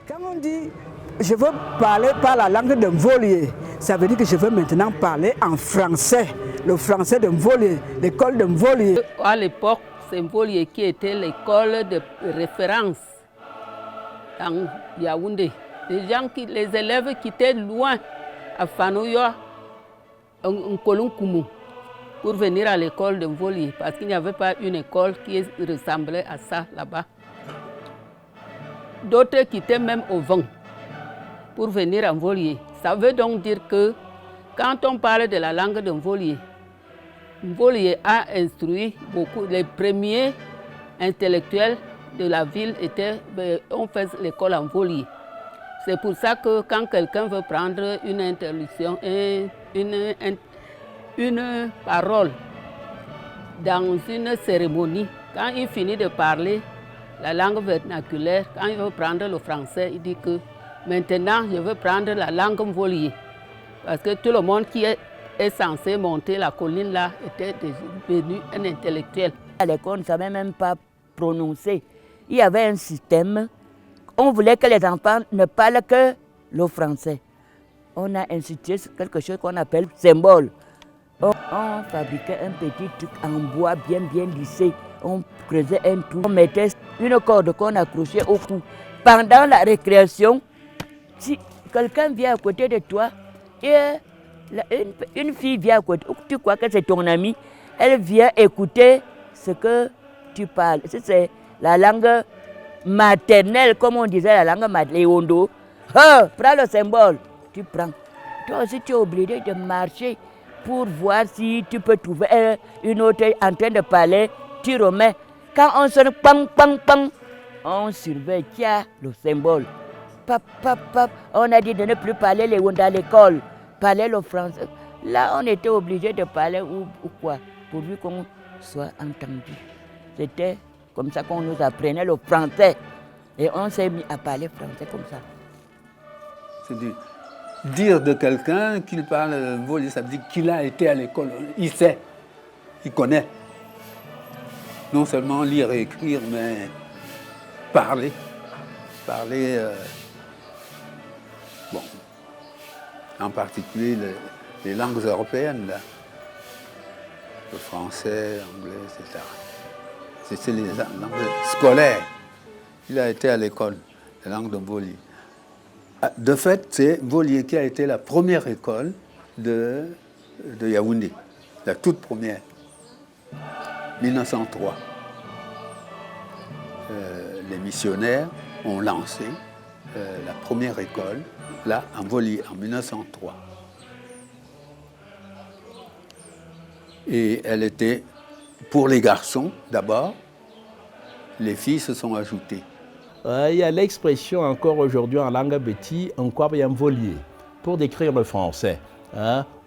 Quand on dit je veux parler par la langue de Mvolié, ça veut dire que je veux maintenant parler en français, le français de Mvolié, l'école de Mvolié. À l'époque, c'est Mvolié qui était l'école de référence dans Yaoundé. Les élèves qui étaient loin à Fanoyoa, Nkolonkoumou, pour venir à l'école de Mvolié, parce qu'il n'y avait pas une école qui ressemblait à ça là-bas. D'autres quittaient même au vent pour venir à Mvolié. Ça veut donc dire que quand on parle de la langue de Mvolié, Mvolié a instruit beaucoup. Les premiers intellectuels de la ville ont fait l'école en Mvolié. C'est pour ça que quand quelqu'un veut prendre une interlution, une parole dans une cérémonie, quand il finit de parler la langue vernaculaire, quand il veut prendre le français, il dit que maintenant je veux prendre la langue Mvolié. Parce que tout le monde qui est censé monter la colline là était devenu un intellectuel. À l'école, on ne savait même pas prononcer. Il y avait un système. On voulait que les enfants ne parlent que le français. On a institué quelque chose qu'on appelle symbole. On fabriquait un petit truc en bois bien lissé. On creusait un trou. On mettait une corde qu'on accrochait au cou. Pendant la récréation, si quelqu'un vient à côté de toi et une fille vient à côté, tu crois que c'est ton amie, elle vient écouter ce que tu parles. C'est la langue maternelle, comme on disait, la langue maternelle. Prends le symbole, tu prends. Toi aussi, tu es obligé de marcher pour voir si tu peux trouver une autre en train de parler, tu remets. Quand on sonne pam, pam, pam, on surveille, tiens, le symbole. Pap, pap, pap. On a dit de ne plus parler les Wanda à l'école, parler le français. Là, on était obligé de parler ou quoi, pourvu qu'on soit entendu. C'était comme ça qu'on nous apprenait le français. Et on s'est mis à parler français comme ça. C'est dire de quelqu'un qu'il parle Mvolié, ça veut dire qu'il a été à l'école. Il sait, il connaît. Non seulement lire et écrire, mais parler. Parler, en particulier les langues européennes, là. Le français, l'anglais, etc. C'est les langues scolaires. Il a été à l'école, la langue de Mvolié. De fait, c'est Mvolié qui a été la première école de Yaoundé, la toute première, 1903. Les missionnaires ont lancé la première école, là, en Mvolié, en 1903. Et elle était pour les garçons d'abord, les filles se sont ajoutées. Il y a l'expression encore aujourd'hui en langue béti, encore bien Mvolié, pour décrire le français,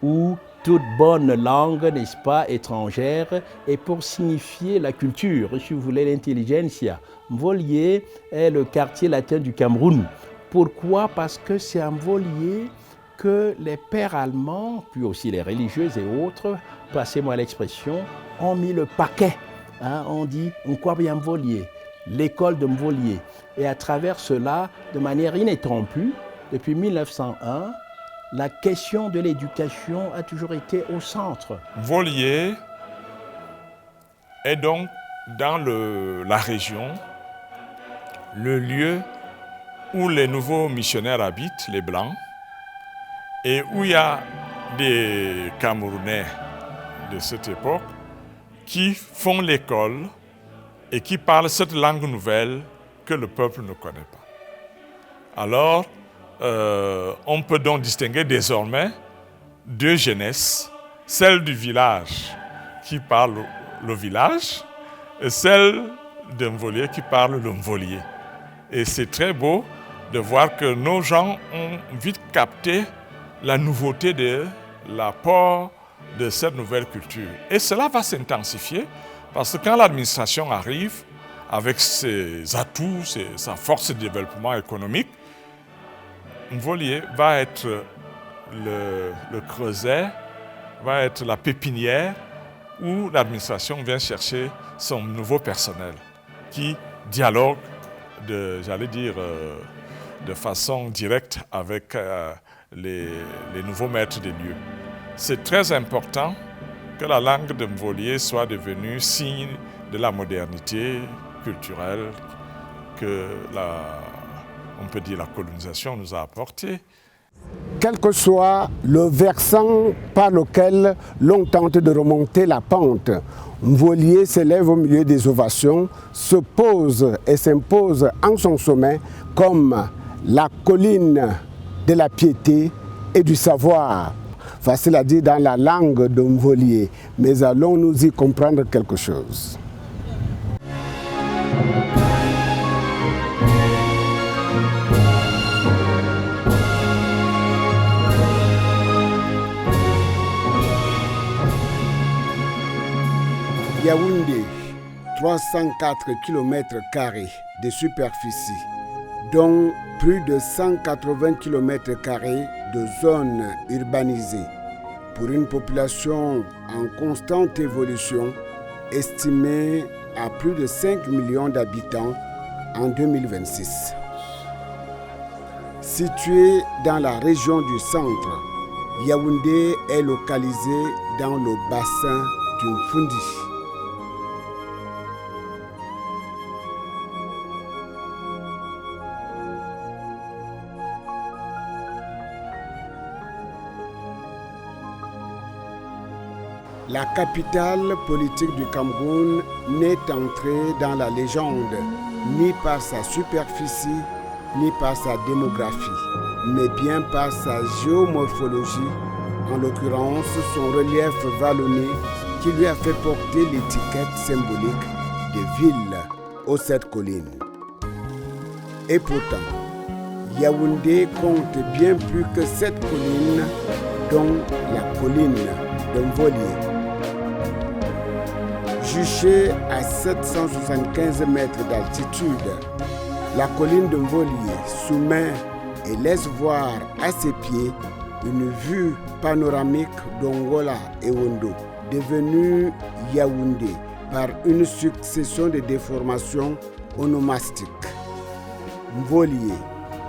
ou toute bonne langue, n'est-ce pas, étrangère, et pour signifier la culture, si vous voulez, l'intelligentsia. Mvolié est le quartier latin du Cameroun. Pourquoi? Parce que c'est à Mvolié que les pères allemands, puis aussi les religieuses et autres, passez-moi l'expression, ont mis le paquet. On dit encore bien Mvolié, l'école de Mvolié. Et à travers cela, de manière ininterrompue, depuis 1901, la question de l'éducation a toujours été au centre. Mvolié est donc dans la région le lieu où les nouveaux missionnaires habitent, les Blancs, et où il y a des Camerounais de cette époque qui font l'école et qui parlent cette langue nouvelle que le peuple ne connaît pas. Alors, on peut donc distinguer désormais deux jeunesses, celle du village qui parle le village et celle de Mvolié qui parle le Mvolié. Et c'est très beau de voir que nos gens ont vite capté la nouveauté de l'apport de cette nouvelle culture. Et cela va s'intensifier parce que quand l'administration arrive avec ses atouts, sa force de développement économique, Mvolié va être le creuset, va être la pépinière où l'administration vient chercher son nouveau personnel qui dialogue de façon directe avec les nouveaux maîtres des lieux. C'est très important que la langue de Mvolié soit devenue signe de la modernité culturelle que on peut dire la colonisation nous a apporté. Quel que soit le versant par lequel l'on tente de remonter la pente, Mvolié s'élève au milieu des ovations, se pose et s'impose en son sommet comme la colline de la piété et du savoir. Facile à dire dans la langue de Mvolié, mais allons-nous y comprendre quelque chose. Yaoundé, 304 km² de superficie, dont plus de 180 km² de zones urbanisées, pour une population en constante évolution, estimée à plus de 5 millions d'habitants en 2026. Situé dans la région du centre, Yaoundé est localisé dans le bassin du Mfundi. La capitale politique du Cameroun n'est entrée dans la légende ni par sa superficie, ni par sa démographie, mais bien par sa géomorphologie, en l'occurrence son relief vallonné qui lui a fait porter l'étiquette symbolique de ville aux 7 collines. Et pourtant, Yaoundé compte bien plus que 7 collines, dont la colline de Mvolié. Juchée à 775 mètres d'altitude, la colline de Mvolié soumet et laisse voir à ses pieds une vue panoramique d'Ongola et Wondo, devenue Yaoundé par une succession de déformations onomastiques. Mvolié,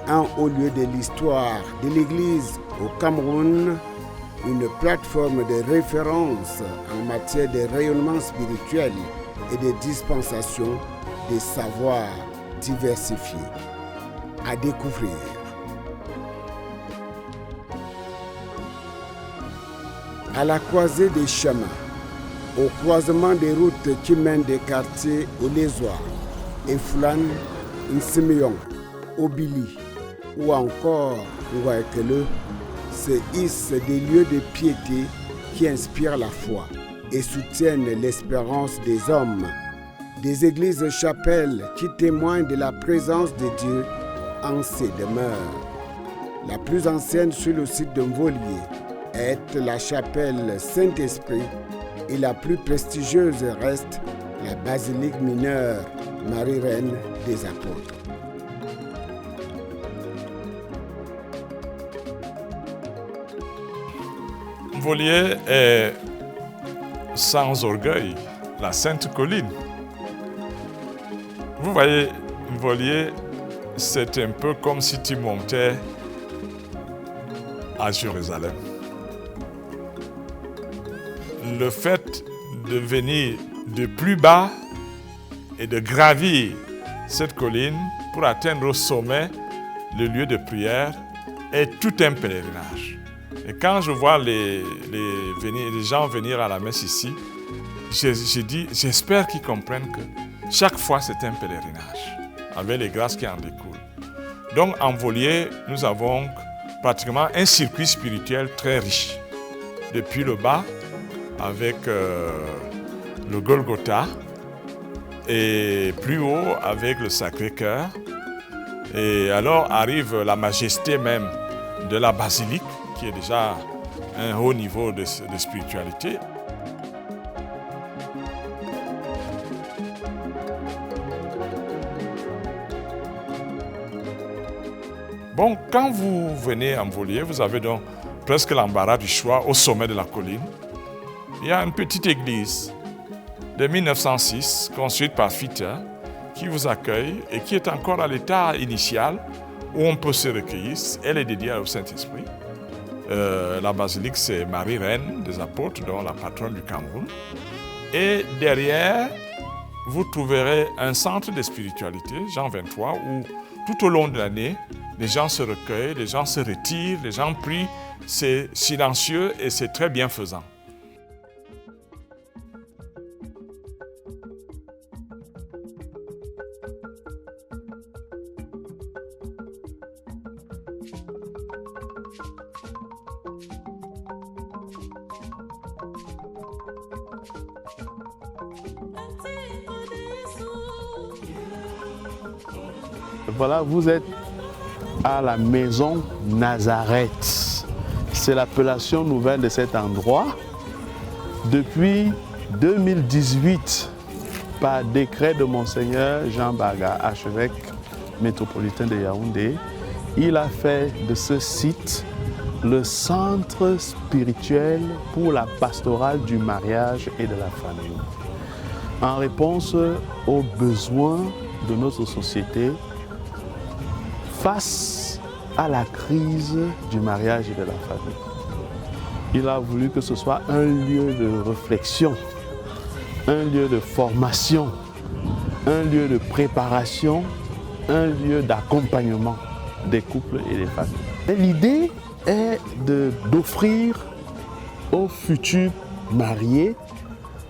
un haut lieu de l'histoire de l'Église au Cameroun, une plateforme de référence en matière de rayonnement spirituel et de dispensation des savoirs diversifiés. À découvrir. À la croisée des chemins, au croisement des routes qui mènent des quartiers Olézoa, Efoulan, Nsimeyon, Obili ou encore Ouaekele, se hissent des lieux de piété qui inspirent la foi et soutiennent l'espérance des hommes, des églises-chapelles qui témoignent de la présence de Dieu en ces demeures. La plus ancienne sur le site de Mvolié est la chapelle Saint-Esprit et la plus prestigieuse reste la basilique mineure Marie-Reine des Apôtres. Mvolié est sans orgueil la Sainte Colline. Vous voyez, Mvolié, c'est un peu comme si tu montais à Jérusalem. Le fait de venir de plus bas et de gravir cette colline pour atteindre au sommet le lieu de prière est tout un pèlerinage. Et quand je vois les gens venir à la messe ici, je dis, j'espère qu'ils comprennent que chaque fois c'est un pèlerinage, avec les grâces qui en découlent. Donc en Mvolié, nous avons pratiquement un circuit spirituel très riche. Depuis le bas, avec le Golgotha, et plus haut avec le Sacré-Cœur. Et alors arrive la majesté même de la basilique, qui est déjà un haut niveau de spiritualité. Bon, quand vous venez à Mvolié, vous avez donc presque l'embarras du choix au sommet de la colline. Il y a une petite église de 1906, construite par Fitter, qui vous accueille et qui est encore à l'état initial où on peut se recueillir. Elle est dédiée au Saint-Esprit. La basilique, c'est Marie Reine des Apôtres, dont la patronne du Cameroun. Et derrière, vous trouverez un centre de spiritualité, Jean 23, où tout au long de l'année, les gens se recueillent, les gens se retirent, les gens prient. C'est silencieux et c'est très bienfaisant. Voilà, vous êtes à la maison Nazareth. C'est l'appellation nouvelle de cet endroit. Depuis 2018, par décret de Monseigneur Jean Baga, archevêque métropolitain de Yaoundé, il a fait de ce site le centre spirituel pour la pastorale du mariage et de la famille. En réponse aux besoins de notre société, face à la crise du mariage et de la famille, il a voulu que ce soit un lieu de réflexion, un lieu de formation, un lieu de préparation, un lieu d'accompagnement des couples et des familles. L'idée est d'offrir aux futurs mariés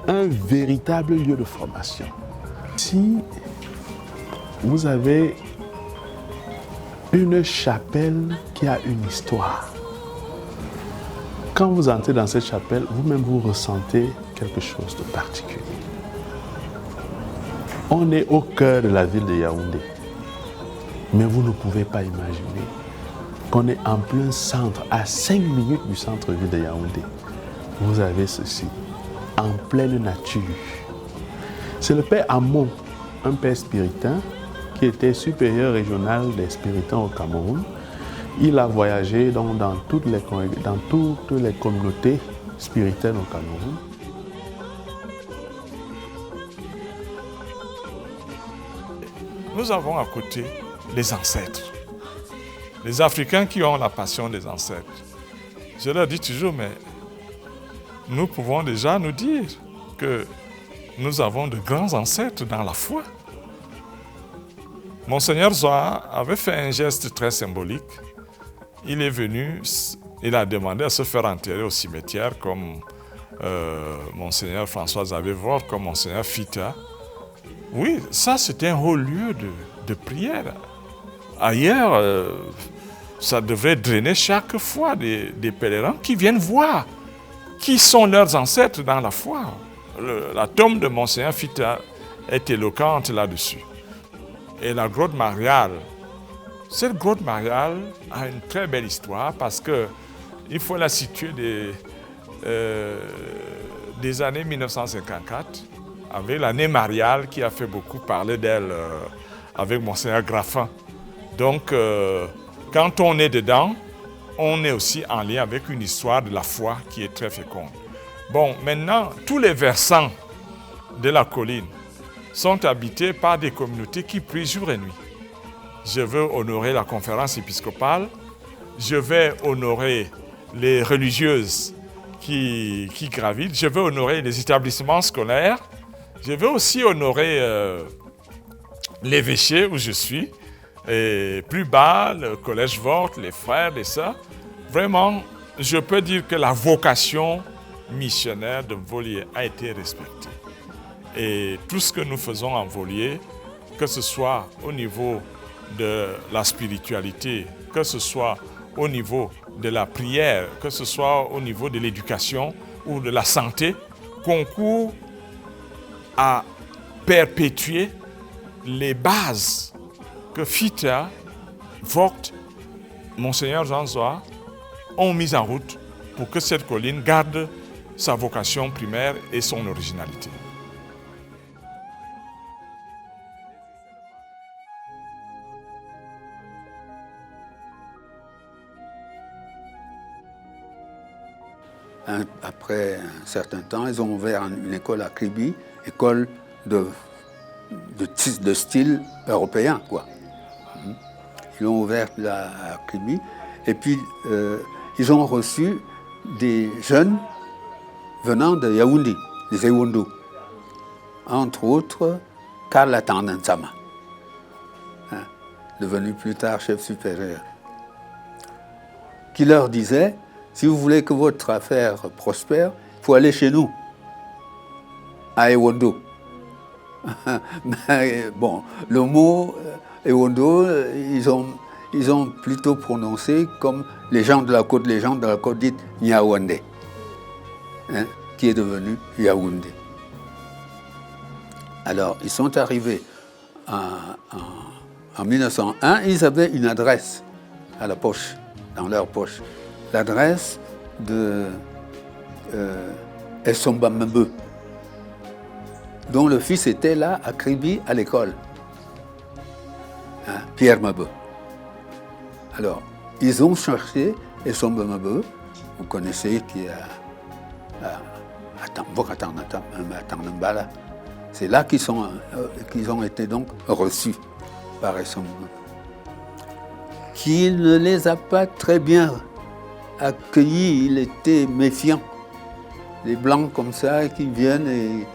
un véritable lieu de formation. Si vous avez une chapelle qui a une histoire, quand vous entrez dans cette chapelle, vous-même vous ressentez quelque chose de particulier. On est au cœur de la ville de Yaoundé, mais vous ne pouvez pas imaginer qu'on est en plein centre, à 5 minutes du centre-ville de Yaoundé. Vous avez ceci, en pleine nature. C'est le père Amon, un père spiritain, qui était supérieur régional des spiritains au Cameroun. Il a voyagé donc dans toutes les communautés spiritaines au Cameroun. Nous avons à côté les ancêtres, les Africains qui ont la passion des ancêtres. Je leur dis toujours, mais nous pouvons déjà nous dire que nous avons de grands ancêtres dans la foi. Monseigneur Zoa avait fait un geste très symbolique. Il est venu, il a demandé à se faire enterrer au cimetière comme Monseigneur François Xavier, comme Monseigneur Fita. Oui, ça c'était un haut lieu de prière. Ailleurs, ça devrait drainer chaque fois des pèlerins qui viennent voir qui sont leurs ancêtres dans la foi. La tombe de Monseigneur Fita est éloquente là-dessus. Et la grotte mariale, cette grotte mariale a une très belle histoire parce qu'il faut la situer des années 1954, avec l'année mariale qui a fait beaucoup parler d'elle avec Monseigneur Graffin. Donc, quand on est dedans, on est aussi en lien avec une histoire de la foi qui est très féconde. Bon, maintenant, tous les versants de la colline sont habités par des communautés qui prient jour et nuit. Je veux honorer la conférence épiscopale, je vais honorer les religieuses qui gravitent, je veux honorer les établissements scolaires, je veux aussi honorer l'évêché où je suis, et plus bas, le collège Vort, les frères, les sœurs. Vraiment, je peux dire que la vocation missionnaire de Mvolié a été respectée. Et tout ce que nous faisons en Mvolié, que ce soit au niveau de la spiritualité, que ce soit au niveau de la prière, que ce soit au niveau de l'éducation ou de la santé, concourt à perpétuer les bases que Fita, Vogt, Monseigneur Jean Zoa ont mises en route pour que cette colline garde sa vocation primaire et son originalité. Après un certain temps, ils ont ouvert une école à Kribi, école de style européen, quoi. Ils l'ont ouverte là à Kribi. Et puis, ils ont reçu des jeunes venant de Yaoundé, des Ewondo. Entre autres, Karl Atandansama, devenu plus tard chef supérieur, qui leur disait, si vous voulez que votre affaire prospère, il faut aller chez nous, à Ewondo. Mais, bon, le mot Ewondo, ils ont plutôt prononcé comme les gens de la côte disent Niawande, qui est devenu Yaoundé. Alors, ils sont arrivés en 1901, ils avaient une adresse à la poche, dans leur poche, l'adresse de Essomba Mbe, dont le fils était là à Kribi à l'école, Pierre Mbe. Alors, ils ont cherché Essomba Mbe, vous connaissez, qui est à Tanambala. C'est là qu'ils ont été donc reçus par Essomba Mbe, qui ne les a pas très bien accueillis, il était méfiant. Les Blancs comme ça qui viennent et...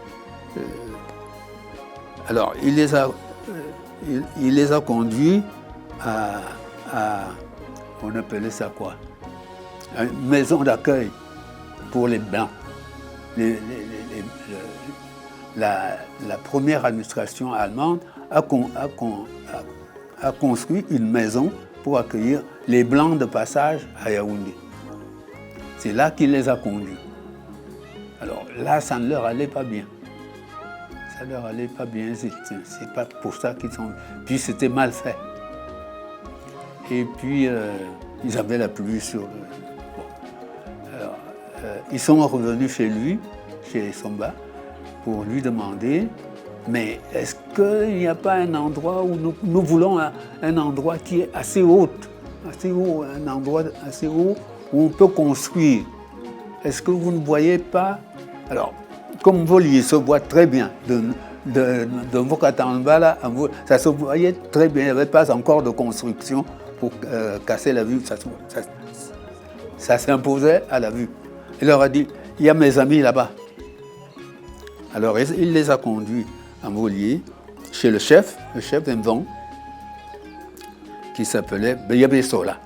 alors, il les a conduits à on appelait ça quoi? Une maison d'accueil pour les Blancs. La première administration allemande a construit une maison pour accueillir les Blancs de passage à Yaoundé. C'est là qu'il les a conduits. Alors là, ça ne leur allait pas bien. Ça ne leur allait pas bien, c'est pas pour ça qu'ils sont... Puis c'était mal fait. Et puis, ils avaient la pluie sur le... Bon. Alors, ils sont revenus chez lui, chez Somba, pour lui demander, mais est-ce qu'il n'y a pas un endroit où nous voulons un endroit qui est assez haut, un endroit assez haut où on peut construire? Est-ce que vous ne voyez pas? Alors, comme Volier se voit très bien, de Mvokatambala, ça se voyait très bien, il n'y avait pas encore de construction pour casser la vue, ça s'imposait à la vue. Il leur a dit, il y a mes amis là-bas. Alors il les a conduits à Volier, chez le chef d'Envon, qui s'appelait Beyabe Sola.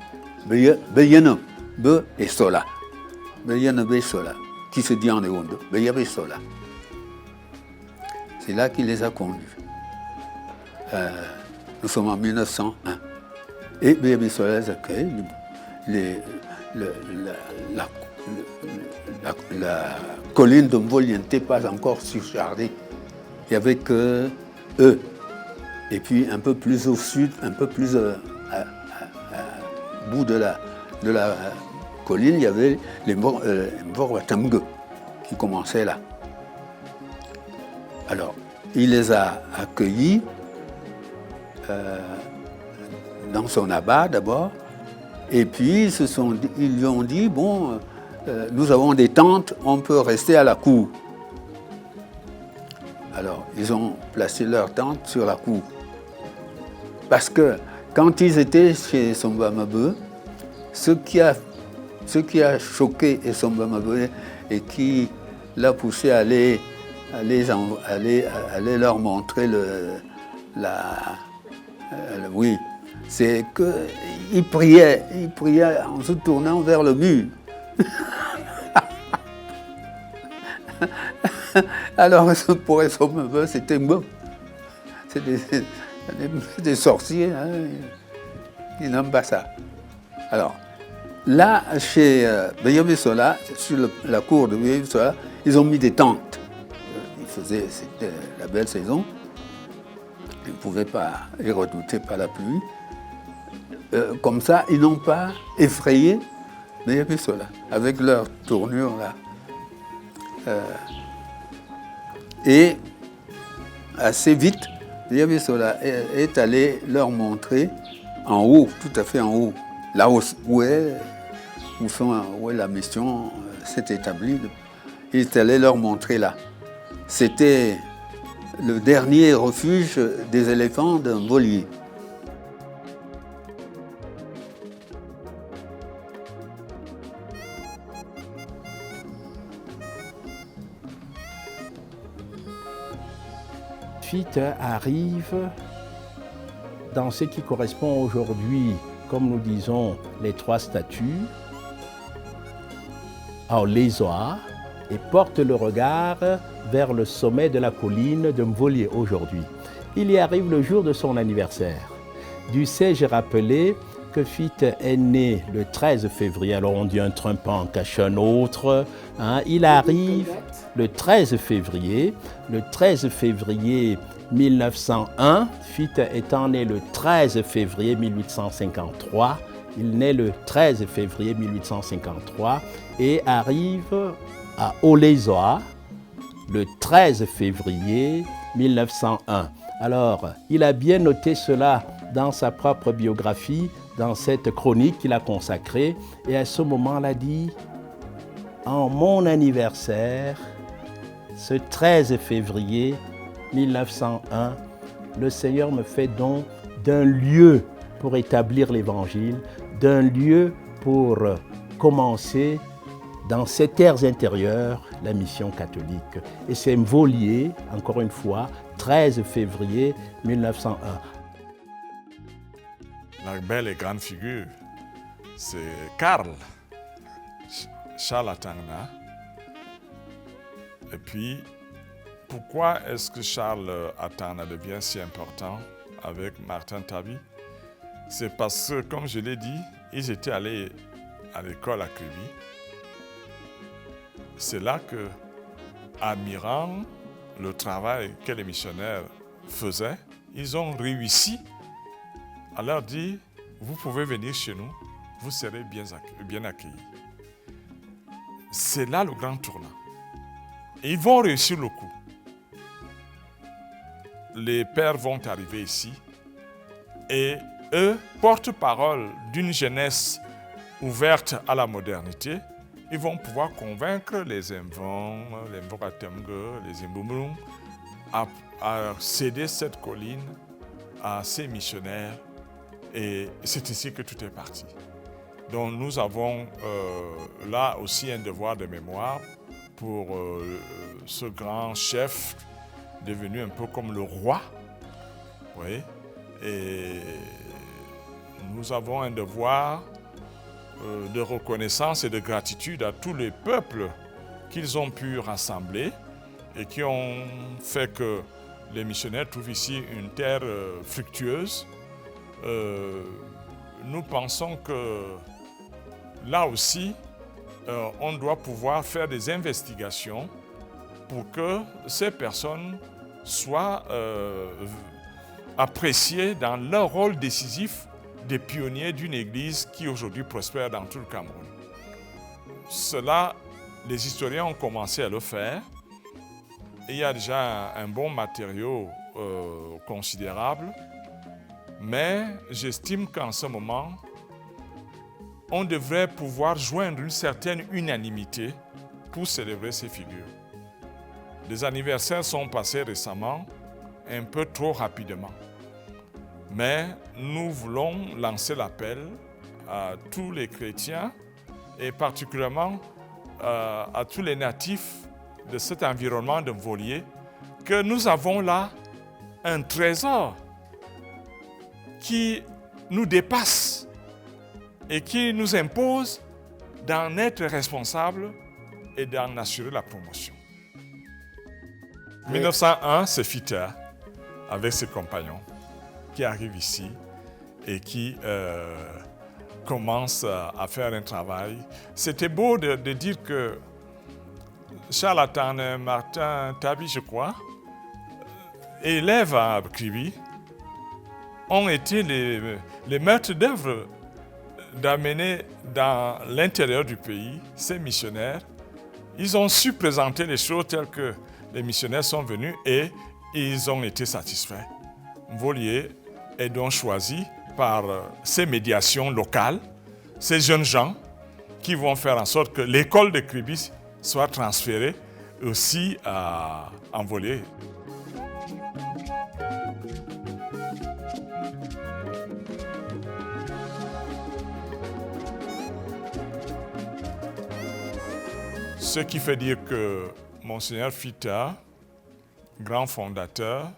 Beyene Be et Sola. Beyene Be Sola, qui se dit en Ewondo, Beyabe Sola. C'est là qu'il les a conduits. Nous sommes en 1901. Et Beyabe Sola les accueille. La colline de Mvoli n'était pas encore surchargée. Il n'y avait que eux. Et puis un peu plus au sud, un peu plus au bout de la colline, il y avait les Mvorwatamge qui commençaient là. Alors, il les a accueillis dans son abat d'abord, et puis ils lui ont dit, bon, nous avons des tentes, on peut rester à la cour. Alors, ils ont placé leur tente sur la cour. Parce que quand ils étaient chez Somba Mbe, ce qui a choqué Somba Mbe et qui l'a poussé à aller leur montrer oui, c'est qu'il priait en se tournant vers le mur. Alors, pour Essomba Mbe, c'était bon. C'est des sorciers, hein, ils n'aiment pas ça. Alors, là, chez Beyabe Sola, sur la cour de Beyabe Sola, ils ont mis des tentes. C'était la belle saison. Ils ne pouvaient pas, ils redoutaient pas la pluie. Comme ça, ils n'ont pas effrayé Beyabe Sola, avec leur tournure là. Et assez vite, Beyabe Sola est allé leur montrer en haut, tout à fait en haut, là où la mission s'est établie. Il est allé leur montrer là. C'était le dernier refuge des éléphants d'un Volier. Fitte arrive dans ce qui correspond aujourd'hui, comme nous disons, les 3 statues, en Lézoa, et porte le regard vers le sommet de la colline de Mvolié aujourd'hui. Il y arrive le jour de son anniversaire. Dussé-je rappeler que Fitte est né le 13 février, alors on dit un trumpant cache un autre, hein. Il arrive le 13 février 1901, Fitte étant né le 13 février 1853, il naît le 13 février 1853 et arrive à Olézoa le 13 février 1901. Alors, il a bien noté cela dans sa propre biographie, dans cette chronique qu'il a consacrée, et à ce moment, il a dit « En mon anniversaire, ce 13 février 1901, le Seigneur me fait don d'un lieu pour établir l'Évangile, d'un lieu pour commencer dans ces terres intérieures la mission catholique. » Et c'est Mvolié, encore une fois, 13 février 1901. La belle et grande figure, c'est Charles Atanga. Et puis, pourquoi est-ce que Charles Atanga devient si important avec Martin Tabi? C'est parce que, comme je l'ai dit, ils étaient allés à l'école à Kribi. C'est là que, admirant le travail que les missionnaires faisaient, ils ont réussi à leur dire, vous pouvez venir chez nous, vous serez bien accueillis. C'est là le grand tournant. Et ils vont réussir le coup. Les pères vont arriver ici et eux, porte-parole d'une jeunesse ouverte à la modernité, ils vont pouvoir convaincre les Imvons, les Mbokatemge, les Imbumulung à céder cette colline à ces missionnaires. Et c'est ici que tout est parti. Donc nous avons là aussi un devoir de mémoire pour ce grand chef devenu un peu comme le roi. Oui. Et nous avons un devoir de reconnaissance et de gratitude à tous les peuples qu'ils ont pu rassembler et qui ont fait que les missionnaires trouvent ici une terre fructueuse. Nous pensons que là aussi, on doit pouvoir faire des investigations pour que ces personnes soient appréciées dans leur rôle décisif des pionniers d'une église qui aujourd'hui prospère dans tout le Cameroun. Cela, les historiens ont commencé à le faire. Il y a déjà un bon matériau considérable, mais j'estime qu'en ce moment, on devrait pouvoir joindre une certaine unanimité pour célébrer ces figures. Les anniversaires sont passés récemment, un peu trop rapidement. Mais nous voulons lancer l'appel à tous les chrétiens et particulièrement à tous les natifs de cet environnement de Mvolié que nous avons là un trésor qui nous dépasse et qui nous impose d'en être responsables et d'en assurer la promotion. 1901, c'est Fitte avec ses compagnons qui arrive ici et qui commence à faire un travail. C'était beau de dire que Charles Atanga, Martin Tabi, je crois, élèves à Kribi, ont été les maîtres d'œuvre d'amener dans l'intérieur du pays ces missionnaires. Ils ont su présenter les choses telles que les missionnaires sont venus et ils ont été satisfaits. Mvolié est donc choisi par ces médiations locales, ces jeunes gens qui vont faire en sorte que l'école de Kribi soit transférée aussi à Mvolié. Ce qui fait dire que Monseigneur Fitte, grand fondateur,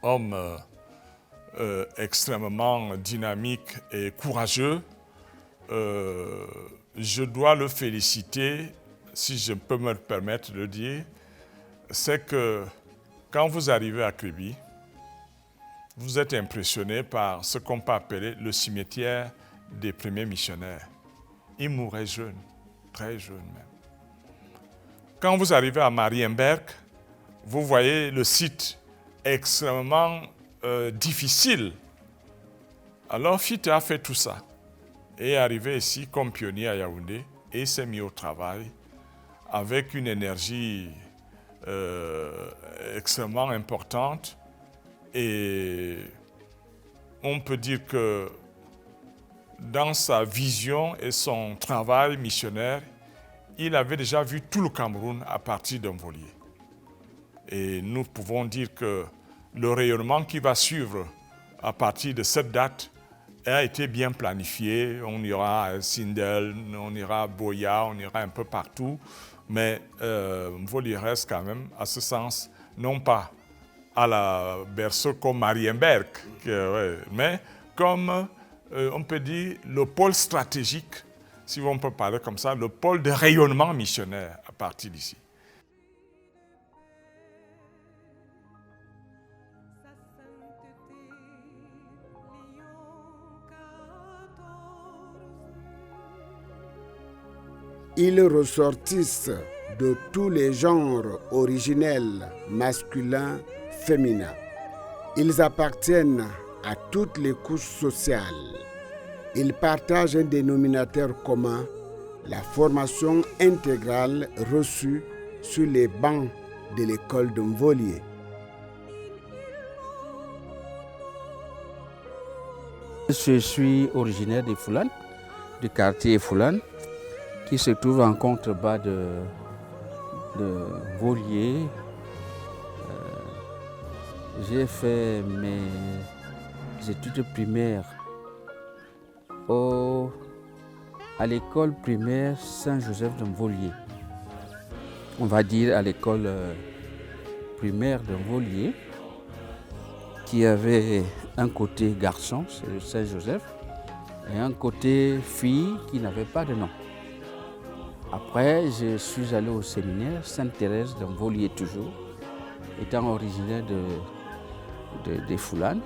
homme extrêmement dynamique et courageux. Je dois le féliciter, si je peux me le permettre de le dire, c'est que quand vous arrivez à Kribi, vous êtes impressionné par ce qu'on peut appeler le cimetière des premiers missionnaires. Ils mouraient jeunes, très jeunes même. Quand vous arrivez à Marienberg, vous voyez le site extrêmement difficile. Alors Fiete a fait tout ça et est arrivé ici comme pionnier à Yaoundé et s'est mis au travail avec une énergie extrêmement importante. Et on peut dire que dans sa vision et son travail missionnaire, il avait déjà vu tout le Cameroun à partir d'un volier. Et nous pouvons dire que le rayonnement qui va suivre à partir de cette date a été bien planifié. On ira à Sindel, on ira à Boya, on ira un peu partout. Mais Mvoli reste quand même, à ce sens, non pas à la berceau comme Marienberg, mais comme, on peut dire, le pôle stratégique, si on peut parler comme ça, le pôle de rayonnement missionnaire à partir d'ici. Ils ressortissent de tous les genres originels, masculins, féminins. Ils appartiennent à toutes les couches sociales. Ils partagent un dénominateur commun, la formation intégrale reçue sur les bancs de l'école de Mvolié. Je suis originaire de Foulan, du quartier Foulan, qui se trouve en contrebas de Mvolié. J'ai fait mes études primaires à l'école primaire Saint-Joseph de Mvolié. On va dire à l'école primaire de Mvolié, qui avait un côté garçon, c'est le Saint-Joseph, et un côté fille qui n'avait pas de nom. Après, je suis allé au séminaire Sainte-Thérèse de Mvolié toujours, étant originaire de Foulan.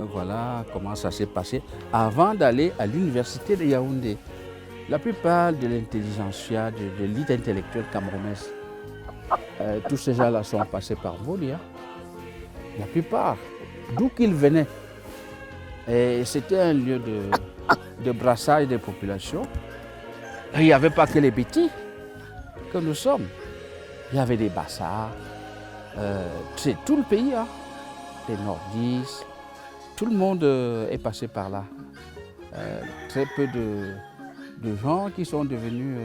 Voilà comment ça s'est passé avant d'aller à l'université de Yaoundé. La plupart de l'intelligentsia, de l'élite intellectuelle camerounaise, tous ces gens-là sont passés par Mvolié. La plupart, d'où qu'ils venaient. Et c'était un lieu de brassage des populations. Il n'y avait pas que les petits que nous sommes. Il y avait des Bassards, c'est tout le pays, hein. Des Nordistes, tout le monde est passé par là. Très peu de gens qui sont devenus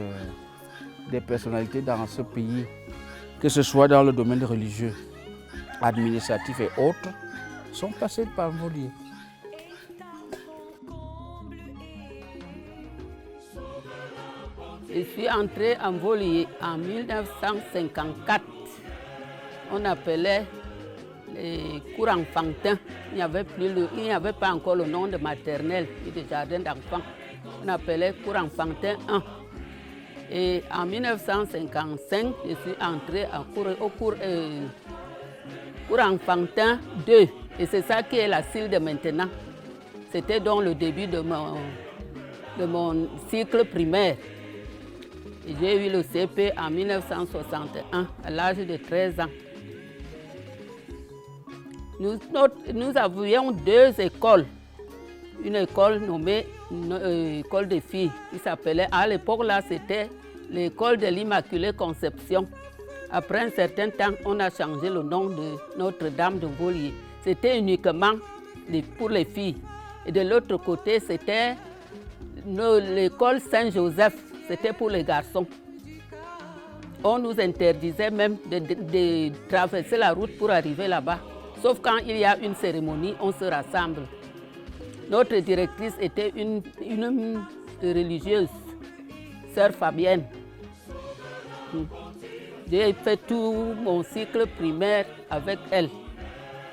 des personnalités dans ce pays, que ce soit dans le domaine religieux, administratif et autres, sont passés par Mvolié. Je suis entrée en Mvolié en 1954. On appelait les cours enfantins. Il n'y avait pas encore le nom de maternelle et de jardin d'enfants. On appelait cours enfantin 1. Et en 1955, je suis entrée au cours enfantin 2. Et c'est ça qui est la CIL de maintenant. C'était donc le début de mon cycle primaire. J'ai eu le CP en 1961, à l'âge de 13 ans. Nous avions 2 écoles. Une école nommée école des filles, qui s'appelait, à l'époque là, c'était l'école de l'Immaculée Conception. Après un certain temps, on a changé le nom de Notre-Dame de Mvolié. C'était uniquement pour les filles. Et de l'autre côté, c'était l'école Saint-Joseph. C'était pour les garçons. On nous interdisait même de traverser la route pour arriver là-bas. Sauf quand il y a une cérémonie, on se rassemble. Notre directrice était une religieuse, sœur Fabienne. J'ai fait tout mon cycle primaire avec elle.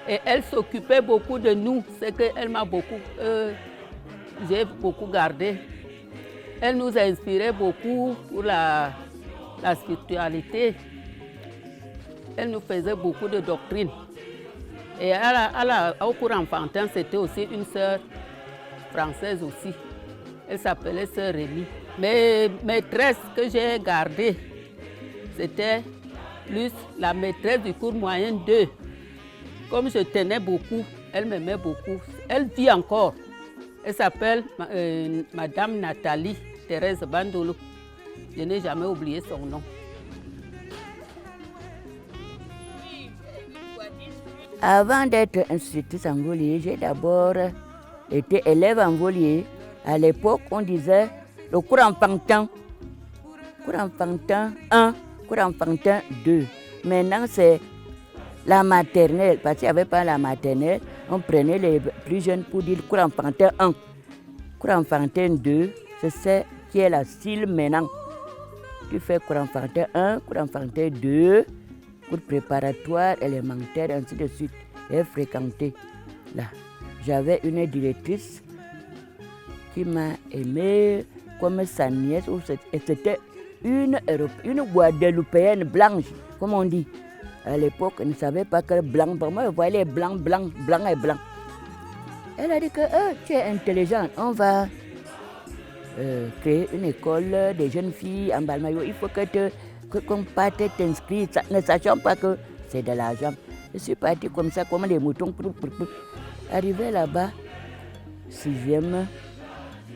Et elle s'occupait beaucoup de nous, c'est qu'elle m'a beaucoup, j'ai beaucoup gardé. Elle nous a inspiré beaucoup pour la spiritualité. Elle nous faisait beaucoup de doctrines. Et au cours enfantin, c'était aussi une sœur française aussi. Elle s'appelait sœur Rémi. Mes maîtresses que j'ai gardées, c'était plus la maîtresse du cours moyen 2. Comme je tenais beaucoup, elle m'aimait beaucoup. Elle vit encore. Elle s'appelle Madame Nathalie Thérèse Bandolo. Je n'ai jamais oublié son nom. Avant d'être institutrice en Volier, j'ai d'abord été élève en Volier. À l'époque, on disait le cours enfantin. Cours enfantin 1, cours enfantin 2. Maintenant, c'est la maternelle. Parce qu'il n'y avait pas la maternelle, on prenait les plus jeunes pour dire cours enfantin 1. Cours enfantin 2, c'est ce qui est la style maintenant. Tu fais cours enfantin 1, cours enfantin 2, cours préparatoire, élémentaire, ainsi de suite. J'ai fréquenté là. J'avais une directrice qui m'a aimée comme sa nièce. C'était une Guadeloupéenne blanche, comme on dit. À l'époque, on ne savait pas que blanc, moi je voyais les blancs, blanc et blanc. Elle a dit que tu es intelligente, on va créer une école des jeunes filles en Balmayo. Il faut qu'on parte t'inscrire, ne sachant pas que c'est de l'argent. Je suis partie comme ça, comme les moutons. Arrivé là-bas, 6e,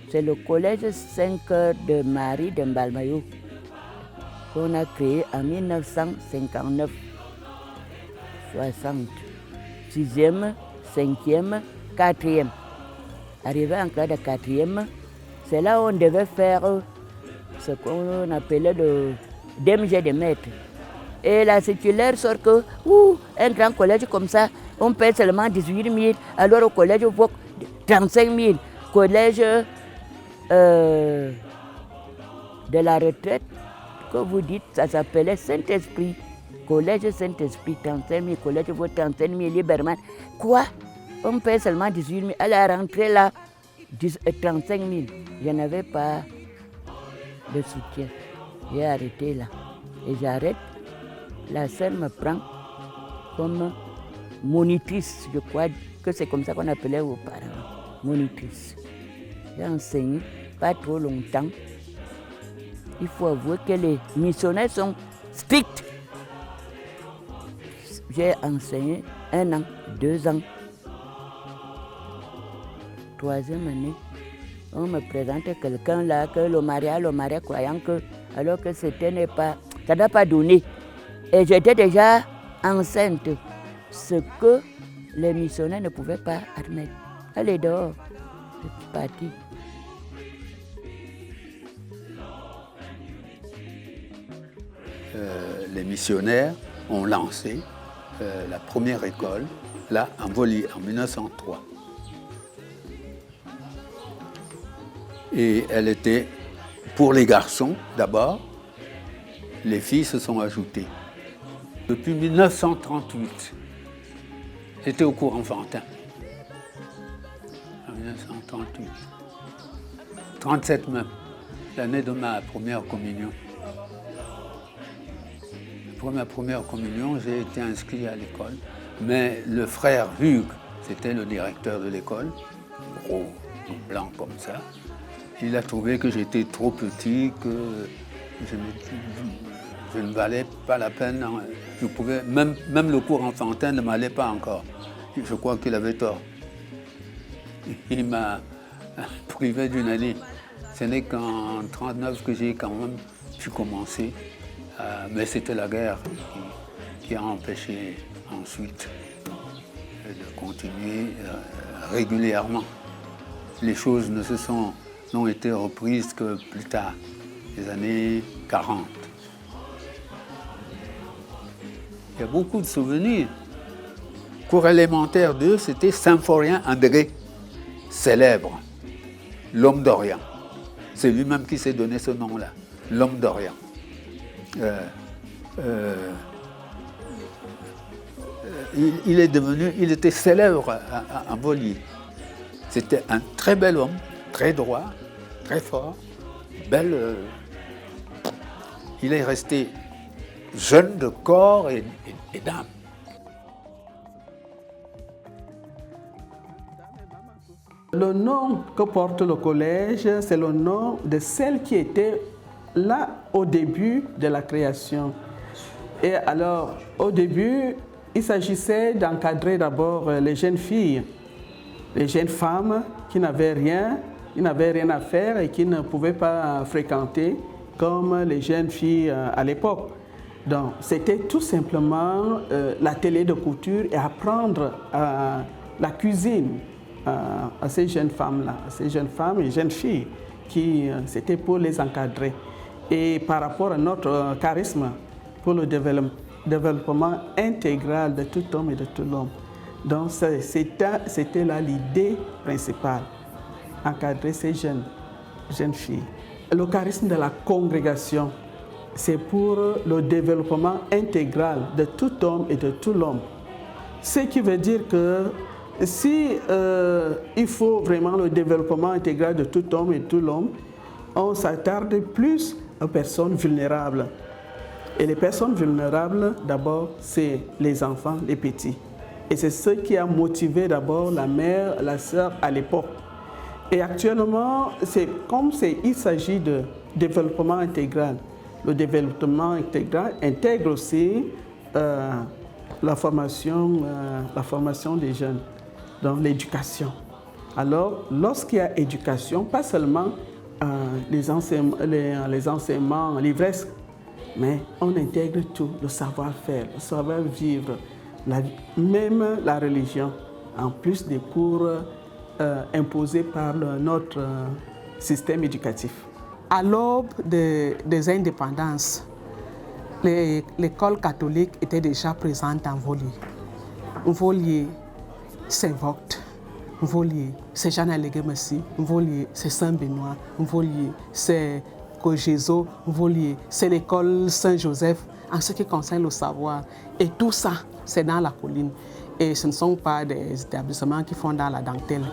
c'est le collège 5 de Marie de Balmayo qu'on a créé en 1959. 60. 6e, 5e, 4e. Arrivé en classe de 4e, c'est là où on devait faire ce qu'on appelait le DMG de maître. Et la circulaire sort que, un grand collège comme ça, on paie seulement 18 000, alors au collège, on voit 35 000. Collège de la retraite, que vous dites, ça s'appelait Saint-Esprit. Collège Saint-Esprit, 35 000, collège vaut 35 000, Liberman. Quoi? On paie seulement 18 000. Elle est rentrée là, 35 000. Je n'avais pas de soutien. J'ai arrêté là. Et j'arrête. La sœur me prend comme monitrice. Je crois que c'est comme ça qu'on appelait auparavant. Monitrice. J'ai enseigné pas trop longtemps. Il faut avouer que les missionnaires sont stricts. J'ai enseigné 1 an, 2 ans. 3e année, on me présente quelqu'un là, que le mariage croyant que, alors que c'était n'est pas, ça n'a pas donné. Et j'étais déjà enceinte, ce que les missionnaires ne pouvaient pas admettre. Allez dehors, je suis partie. Les missionnaires ont lancé la première école, là, en Volier, en 1903. Et elle était pour les garçons d'abord, les filles se sont ajoutées. Depuis 1938, j'étais au cours enfantin. En 1938. 37 même, l'année de ma première communion. Pour ma première communion, j'ai été inscrit à l'école. Mais le frère Hugues, c'était le directeur de l'école, gros, blanc comme ça. Il a trouvé que j'étais trop petit, que je ne valais pas la peine. Je pouvais, même le cours enfantin ne m'allait pas encore. Je crois qu'il avait tort. Il m'a privé d'une année. Ce n'est qu'en 1939 que j'ai quand même pu commencer. Mais c'était la guerre qui a empêché ensuite de continuer régulièrement. Les choses n'ont été reprises que plus tard, les années 40. Il y a beaucoup de souvenirs. Cours élémentaire 2, c'était Symphorien André, célèbre, l'homme d'Orient. C'est lui-même qui s'est donné ce nom-là, l'homme d'Orient. il était célèbre en Volier. C'était un très bel homme, très droit, très fort, belle. Il est resté jeune de corps et d'âme. Le nom que porte le collège, c'est le nom de celle qui était là au début de la création. Et alors, au début, il s'agissait d'encadrer d'abord les jeunes filles, les jeunes femmes qui n'avaient rien à faire et qui ne pouvaient pas fréquenter comme les jeunes filles à l'époque. Donc, c'était tout simplement l'atelier de couture et apprendre la cuisine à ces jeunes femmes-là, à ces jeunes femmes et jeunes filles qui c'était pour les encadrer. Et par rapport à notre charisme pour le développement intégral de tout homme et de tout l'homme. Donc, c'était là l'idée principale, encadrer ces jeunes filles. Le charisme de la congrégation, c'est pour le développement intégral de tout homme et de tout l'homme. Ce qui veut dire que si il faut vraiment le développement intégral de tout homme et de tout l'homme, on s'attarde plus aux personnes vulnérables. Et les personnes vulnérables, d'abord, c'est les enfants, les petits. Et c'est ce qui a motivé d'abord la mère, la sœur à l'époque. Et actuellement, il s'agit de développement intégral. Le développement intégral intègre aussi la formation des jeunes, donc l'éducation. Alors, lorsqu'il y a éducation, pas seulement les enseignements, l'ivresse, mais on intègre tout, le savoir-faire, le savoir-vivre, même la religion, en plus des cours imposés par notre système éducatif. À l'aube des indépendances, l'école catholique était déjà présente en Volier. Volier, c'est Vogt. Volier, c'est Jeanne Allégué-Messi. Volier, c'est Saint-Benoît. Volier, c'est Cogezo. Volier, c'est l'école Saint-Joseph en ce qui concerne le savoir. Et tout ça, c'est dans la colline. Et ce ne sont pas des établissements qui font dans la dentelle.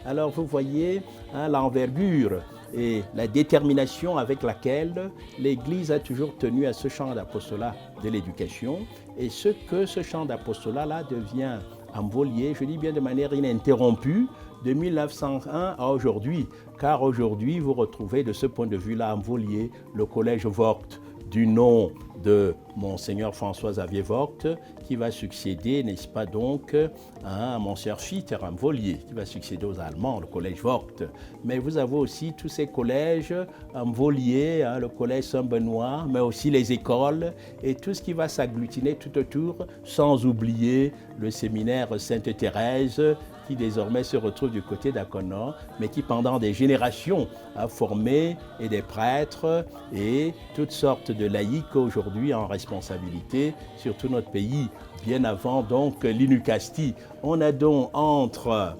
Alors vous voyez l'envergure et la détermination avec laquelle l'Église a toujours tenu à ce champ d'apostolat de l'éducation et ce que ce champ d'apostolat-là devient en Volier, je dis bien de manière ininterrompue, de 1901 à aujourd'hui, car aujourd'hui vous retrouvez de ce point de vue-là en Volier le collège Vogt du nom de Monseigneur François-Xavier Vogt, qui va succéder, n'est-ce pas donc, à Monseigneur Fitter en Volier, qui va succéder aux Allemands, le collège Vogt. Mais vous avez aussi tous ces collèges en Volier, le collège Saint-Benoît, mais aussi les écoles et tout ce qui va s'agglutiner tout autour, sans oublier le séminaire Sainte-Thérèse, qui désormais se retrouve du côté d'Aconan, mais qui pendant des générations a formé et des prêtres et toutes sortes de laïcs aujourd'hui en responsabilité sur tout notre pays, bien avant donc l'Inucastie. On a donc entre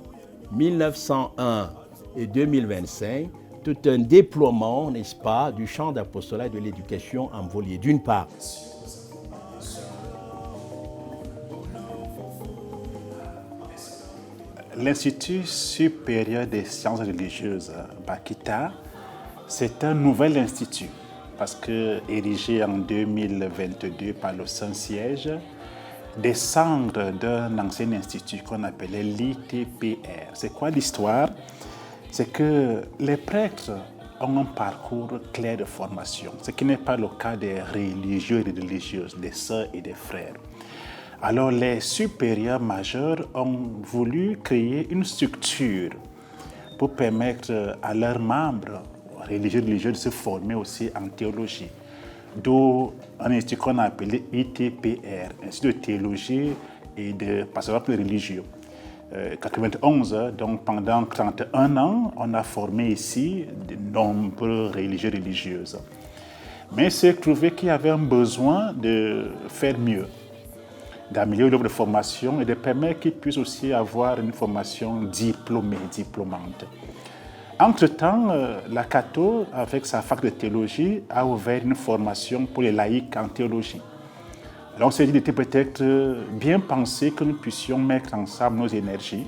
1901 et 2025 tout un déploiement, n'est-ce pas, du champ d'apostolat et de l'éducation en Volier, d'une part. L'Institut supérieur des sciences religieuses, Bakita, c'est un nouvel institut parce que érigé en 2022 par le Saint-Siège, des cendres d'un ancien institut qu'on appelait l'ITPR. C'est quoi l'histoire? C'est que les prêtres ont un parcours clair de formation, ce qui n'est pas le cas des religieux et des religieuses, des sœurs et des frères. Alors les supérieurs majeurs ont voulu créer une structure pour permettre à leurs membres religieux de se former aussi en théologie. D'où un institut qu'on a appelé ITPR, Institut de théologie et de pastorat religieux. 91, donc pendant 31 ans, on a formé ici de nombreux religieux et religieuses. Mais il s'est trouvé qu'il y avait un besoin de faire mieux, d'améliorer l'offre de formation et de permettre qu'ils puissent aussi avoir une formation diplômante. Entre-temps, la Cato, avec sa fac de théologie, a ouvert une formation pour les laïcs en théologie. Alors on s'est dit qu'il était peut-être bien pensé que nous puissions mettre ensemble nos énergies,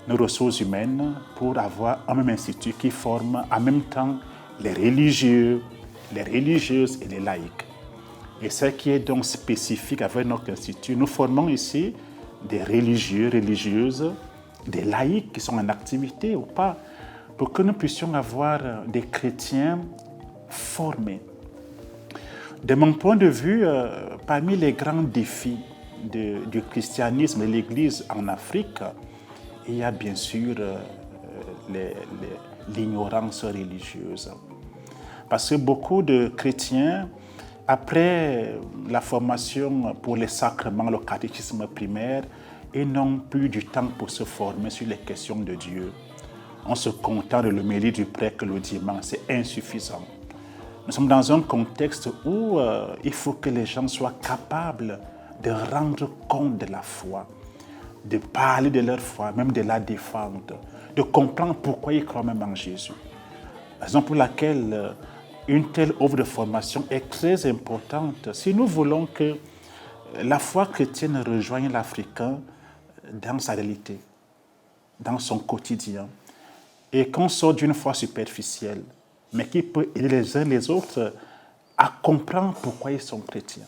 nos ressources humaines, pour avoir un même institut qui forme en même temps les religieux, les religieuses et les laïcs. Et ce qui est donc spécifique avec notre institut, nous formons ici des religieux, religieuses, des laïcs qui sont en activité ou pas, pour que nous puissions avoir des chrétiens formés. De mon point de vue, parmi les grands défis du christianisme et de l'Église en Afrique, il y a bien sûr l'ignorance religieuse. Parce que beaucoup de chrétiens, après la formation pour les sacrements, le catéchisme primaire, ils n'ont plus du temps pour se former sur les questions de Dieu. On se contente de l'homélie du prêtre le dimanche, c'est insuffisant. Nous sommes dans un contexte où il faut que les gens soient capables de rendre compte de la foi, de parler de leur foi, même de la défendre, de comprendre pourquoi ils croient même en Jésus. Raison pour laquelle une telle offre de formation est très importante si nous voulons que la foi chrétienne rejoigne l'Africain dans sa réalité, dans son quotidien, et qu'on sorte d'une foi superficielle, mais qui peut aider les uns les autres à comprendre pourquoi ils sont chrétiens.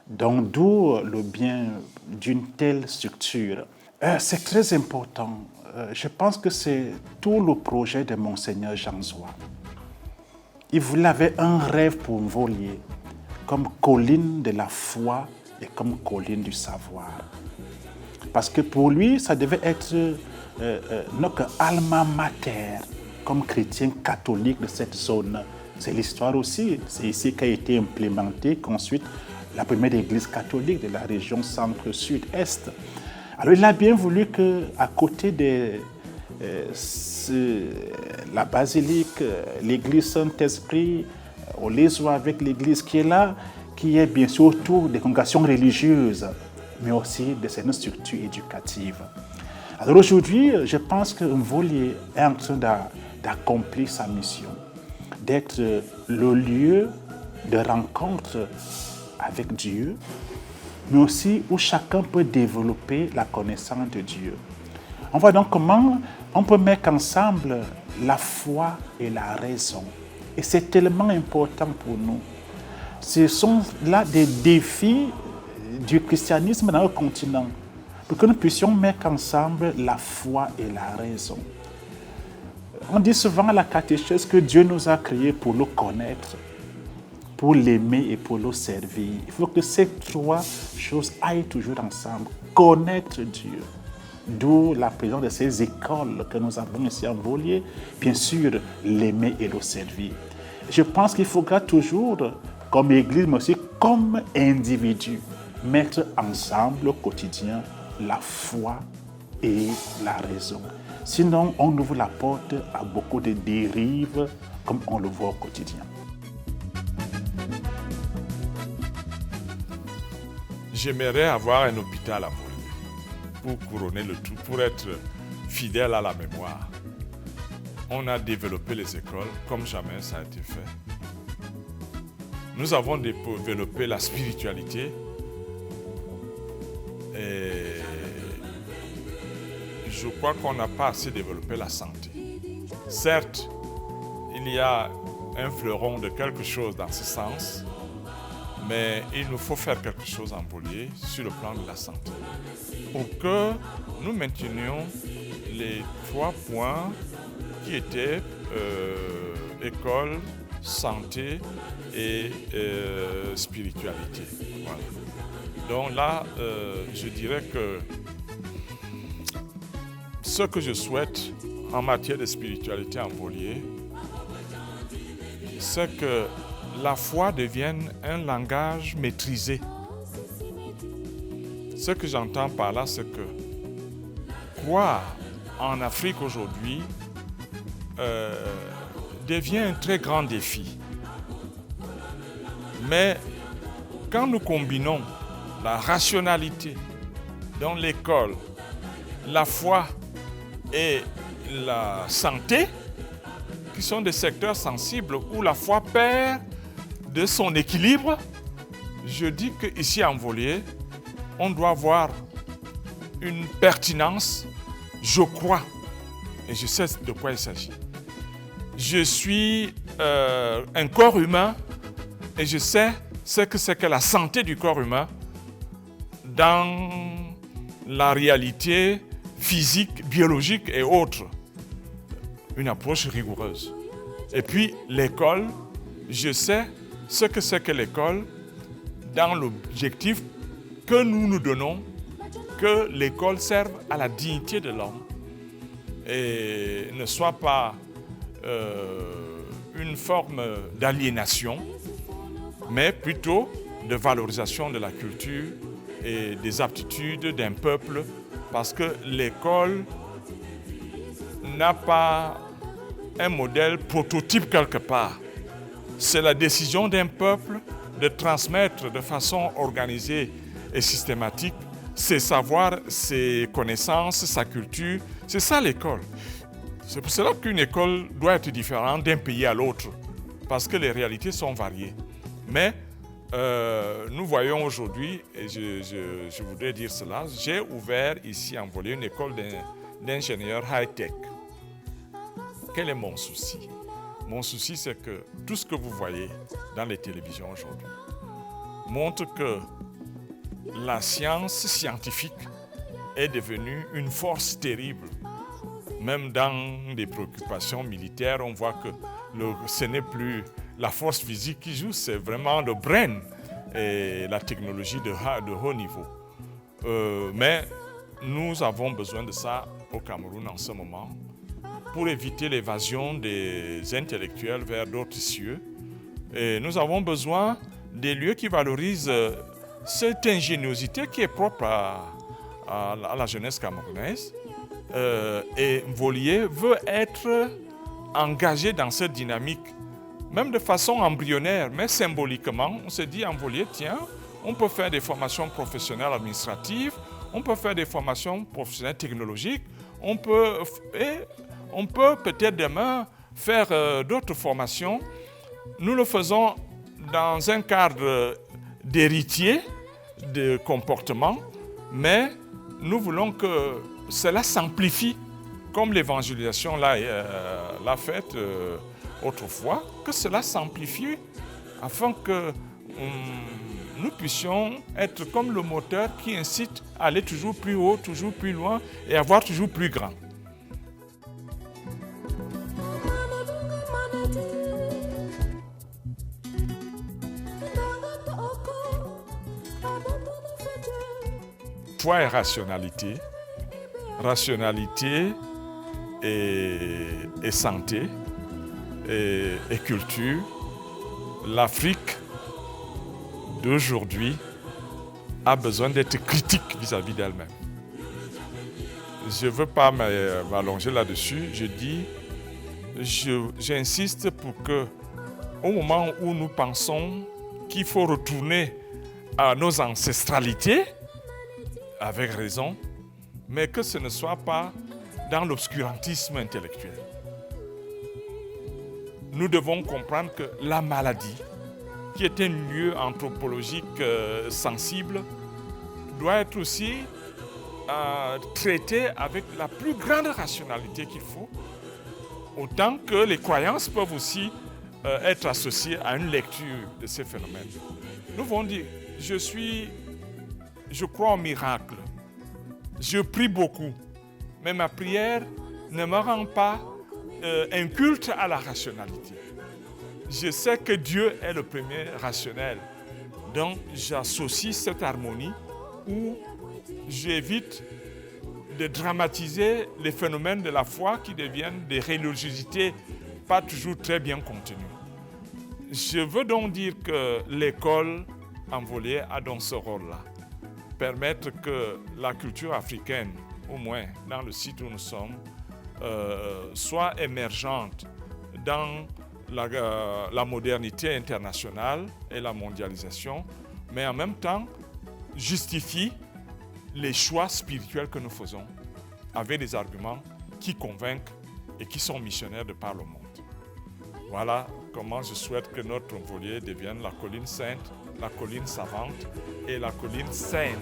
Donc, d'où le bien d'une telle structure. C'est très important. Je pense que c'est tout le projet de Monseigneur Jean Zoua. Il avait un rêve pour Mvolié, comme colline de la foi et comme colline du savoir. Parce que pour lui, ça devait être notre alma mater, comme chrétien catholique de cette zone. C'est l'histoire aussi. C'est ici qu'a été implémentée, qu'ensuite, la première église catholique de la région centre-sud-est. Alors, il a bien voulu qu'à côté de la basilique, l'église Saint-Esprit, au Lézois avec l'église qui est là, qui est bien sûr autour des congrégations religieuses, mais aussi de certaines structures éducatives. Alors aujourd'hui, je pense que Mvolié est en train d'accomplir sa mission, d'être le lieu de rencontre avec Dieu, mais aussi où chacun peut développer la connaissance de Dieu. On voit donc comment on peut mettre ensemble la foi et la raison. Et c'est tellement important pour nous. Ce sont là des défis du christianisme dans le continent, pour que nous puissions mettre ensemble la foi et la raison. On dit souvent à la catéchèse que Dieu nous a créés pour le connaître, pour l'aimer et pour le servir. Il faut que ces trois choses aillent toujours ensemble. Connaître Dieu, d'où la présence de ces écoles que nous avons ici en Mvolié, bien sûr, l'aimer et le servir. Je pense qu'il faudra toujours, comme Église, mais aussi comme individu, mettre ensemble au quotidien la foi et la raison. Sinon, on ouvre la porte à beaucoup de dérives, comme on le voit au quotidien. J'aimerais avoir un hôpital à Mvolié pour couronner le tout, pour être fidèle à la mémoire. On a développé les écoles comme jamais ça a été fait. Nous avons développé la spiritualité et je crois qu'on n'a pas assez développé la santé. Certes, il y a un fleuron de quelque chose dans ce sens, mais il nous faut faire quelque chose en Mvolié sur le plan de la santé pour que nous maintenions les 3 points qui étaient école, santé et spiritualité. Voilà. Donc là, je dirais que ce que je souhaite en matière de spiritualité en Mvolié, c'est que la foi devienne un langage maîtrisé. Ce que j'entends par là, c'est que croire en Afrique aujourd'hui devient un très grand défi. Mais quand nous combinons la rationalité dans l'école, la foi et la santé, qui sont des secteurs sensibles où la foi perd de son équilibre, je dis qu'ici à Mvolier, on doit avoir une pertinence, je crois, et je sais de quoi il s'agit. Je suis un corps humain et je sais ce que c'est que la santé du corps humain dans la réalité physique, biologique et autres. Une approche rigoureuse. Et puis l'école, je sais ce que c'est que l'école dans l'objectif que nous nous donnons, que l'école serve à la dignité de l'homme et ne soit pas une forme d'aliénation, mais plutôt de valorisation de la culture et des aptitudes d'un peuple, parce que l'école n'a pas un modèle prototype quelque part. C'est la décision d'un peuple de transmettre de façon organisée et systématique ses savoirs, ses connaissances, sa culture. C'est ça l'école. C'est pour cela qu'une école doit être différente d'un pays à l'autre, parce que les réalités sont variées. Mais nous voyons aujourd'hui, et je voudrais dire cela, j'ai ouvert ici à Mvolier une école d'ingénieurs high-tech. Quel est mon souci? Mon souci, c'est que tout ce que vous voyez dans les télévisions aujourd'hui montre que la science scientifique est devenue une force terrible. Même dans des préoccupations militaires, on voit que ce n'est plus la force physique qui joue, c'est vraiment le brain et la technologie de haut niveau. Mais nous avons besoin de ça au Cameroun en ce moment pour éviter l'évasion des intellectuels vers d'autres cieux. Et nous avons besoin des lieux qui valorisent cette ingéniosité qui est propre à la jeunesse camerounaise. Et Mvolier veut être engagé dans cette dynamique, même de façon embryonnaire, mais symboliquement. On se dit à Mvolier, tiens, on peut faire des formations professionnelles administratives, on peut faire des formations professionnelles technologiques, on peut peut-être demain faire d'autres formations. Nous le faisons dans un cadre d'héritier, de comportement, mais nous voulons que cela s'amplifie, comme l'évangélisation l'a faite autrefois, que cela s'amplifie afin que nous puissions être comme le moteur qui incite à aller toujours plus haut, toujours plus loin et à voir toujours plus grand. Foi et rationalité. Rationalité et santé et culture. L'Afrique d'aujourd'hui a besoin d'être critique vis-à-vis d'elle-même. Je ne veux pas m'allonger là-dessus. Je dis, j'insiste pour que, au moment où nous pensons qu'il faut retourner à nos ancestralités, avec raison, mais que ce ne soit pas dans l'obscurantisme intellectuel. Nous devons comprendre que la maladie, qui est un lieu anthropologique sensible, doit être aussi traitée avec la plus grande rationalité qu'il faut, autant que les croyances peuvent aussi être associées à une lecture de ces phénomènes. Nous vont dire, je crois au miracle. Je prie beaucoup, mais ma prière ne me rend pas un culte à la rationalité. Je sais que Dieu est le premier rationnel. Donc j'associe cette harmonie où j'évite de dramatiser les phénomènes de la foi qui deviennent des religiosités pas toujours très bien contenues. Je veux donc dire que l'école en Mvolier a donc ce rôle-là. Permettre que la culture africaine, au moins dans le site où nous sommes, soit émergente dans la modernité internationale et la mondialisation, mais en même temps justifie les choix spirituels que nous faisons avec des arguments qui convainquent et qui sont missionnaires de par le monde. Voilà comment je souhaite que notre Volier devienne la colline sainte, la colline savante et la colline saine.